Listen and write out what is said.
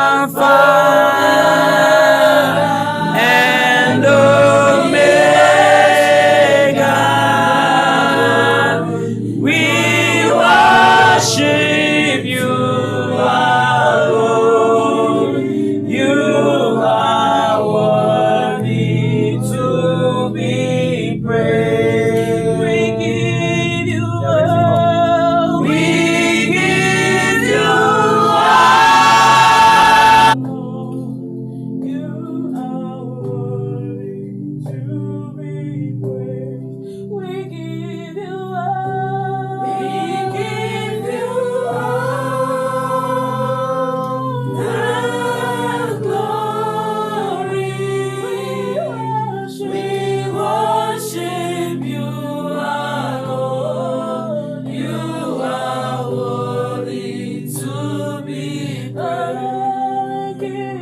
Alpha and Omega. We worship you, our Lord. You are worthy to be praised. We give you all. We give you all. You are worthy to be praised. We give you all. We give you all the glory. We worship you, our Lord. You are worthy to be praised.